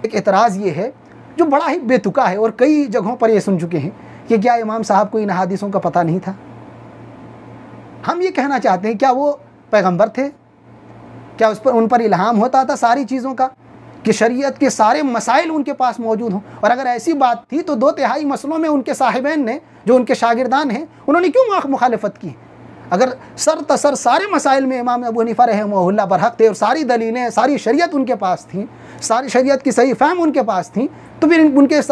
एक एतराज़ ये है जो बड़ा ही बेतुका है और कई जगहों पर ये सुन चुके हैं कि क्या इमाम साहब को इन हदीसों का पता नहीं था। हम ये कहना चाहते हैं क्या वो पैगंबर थे? क्या उन पर इल्हाम होता था सारी चीज़ों का कि शरीयत के सारे मसाइल उनके पास मौजूद हों? और अगर ऐसी बात थी तो 2/3 मसलों में उनके साहिबैन ने, जो उनके शागिर्दान हैं, उन्होंने क्यों मुखालफत की? अगर सर तसर सारे मसाइल में इमाम अबू हनीफा रहमहुल्लाह बरहक थे और सारी दलीलें, सारी शरीयत उनके पास थी, सारी शरीयत की सही फ़हम उनके पास थी, तो फिर उनके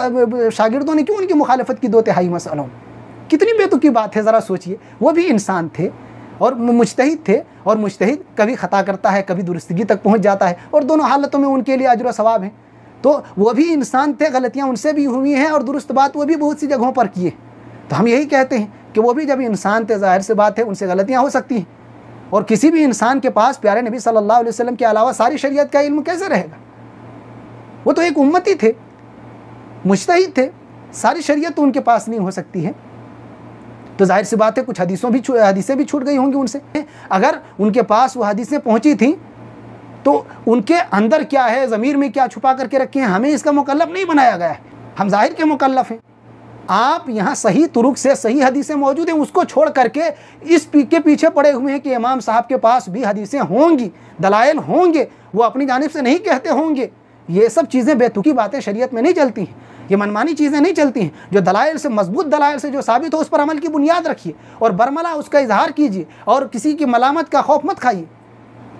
शागिर्दों ने क्यों उनकी मुखालफत की 2/3 मसलों? कितनी बेतुकी बात है, ज़रा सोचिए। वो भी इंसान थे और मुज्तहिद थे, और मुज्तहिद कभी ख़ता करता है, कभी दुरुस्तगी तक पहुँच जाता है, और दोनों हालतों में उनके लिए अजर व सवाब है। तो वो भी इंसान थे, गलतियाँ उनसे भी हुई हैं और दुरुस्त बात वो भी बहुत सी जगहों पर किए। तो हम यही कहते हैं कि वो भी जब इंसान थे, ज़ाहिर सी बात है उनसे गलतियाँ हो सकती हैं, और किसी भी इंसान के पास प्यारे नबी सल्लल्लाहु अलैहि वसल्लम के अलावा सारी शरीयत का इल्म कैसे रहेगा? वो तो एक उम्मती थे, मुज्तहिद थे, सारी शरीयत तो उनके पास नहीं हो सकती है। तो जाहिर सी बात है कुछ हदीसें भी छूट गई होंगी उनसे। अगर उनके पास वो हदीसें पहुंची थी तो उनके अंदर क्या है, ज़मीर में क्या छुपा करके रखे हैं, हमें इसका मुकल्लफ नहीं बनाया गया है, हम ज़ाहिर के मुकल्लफ हैं। आप यहाँ सही तुरुक से सही हदीसें मौजूद हैं, उसको छोड़ करके इस के पीछे पड़े हुए हैं कि इमाम साहब के पास भी हदीसें होंगी, दलाइल होंगे, वो अपनी जानिब से नहीं कहते होंगे। ये सब चीज़ें बेतुकी बातें शरीयत में नहीं चलती हैं, ये मनमानी चीज़ें नहीं चलती हैं। जो दलाइल से, मजबूत दलाइल से जो साबित हो उस पर अमल की बुनियाद रखिए और बरमला उसका इजहार कीजिए और किसी की मलामत का खौफ मत खाइए।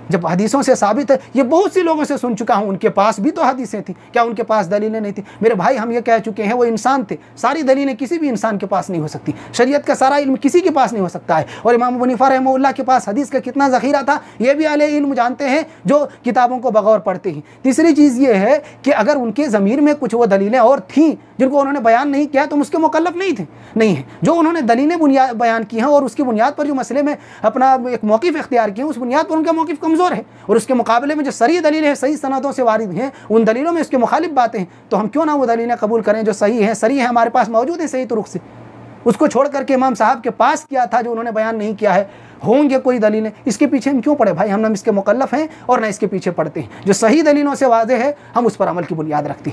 जब हदीसों से साबित है, ये बहुत सी लोगों से सुन चुका हूँ, उनके पास भी तो हदीसें थी, क्या उनके पास दलीलें नहीं थी? मेरे भाई हम ये कह चुके हैं वो इंसान थे, सारी दलीलें किसी भी इंसान के पास नहीं हो सकती, शरीयत का सारा इल्म किसी के पास नहीं हो सकता है। और इमाम अबू हनीफा रहमहुल्लाह के पास हदीस का कितना ज़ख़ीरा था ये भी अहले इल्म जानते हैं जो किताबों को बगौर पढ़ते हैं। तीसरी चीज़ ये है कि अगर उनके ज़मीर में कुछ वो दलीलें और थीं जिनको उन्होंने बयान नहीं किया तो उसके मुकल्लफ नहीं है। जो उन्होंने दलीलें बयान की हैं और उसकी बुनियाद पर जो मसले में अपना एक मौक़िफ़ इख्तियार किया, उस बुनियाद पर उनका मौक़िफ़ कमज़ोर है, और उसके मुकाबले में जो सही दलीलें हैं, सही सनदों से वारिद हैं, उन दलीलों में उसके मुखालिफ बातें हैं, तो हम क्यों ना वो दलीलें कबूल करें जो सही हैं, सरी हैं, हमारे पास मौजूद हैं सही तुरुक से। उसको छोड़ करके इमाम साहब के पास किया था जो उन्होंने बयान नहीं किया है, होंगे कोई दलीलें, इसके पीछे हम क्यों पड़े भाई? हम ना इसके मुकल्लफ हैं और ना इसके पीछे पड़ते हैं। जो सही दलीलों से वाज़ेह है हम उस पर अमल की बुनियाद रखते हैं।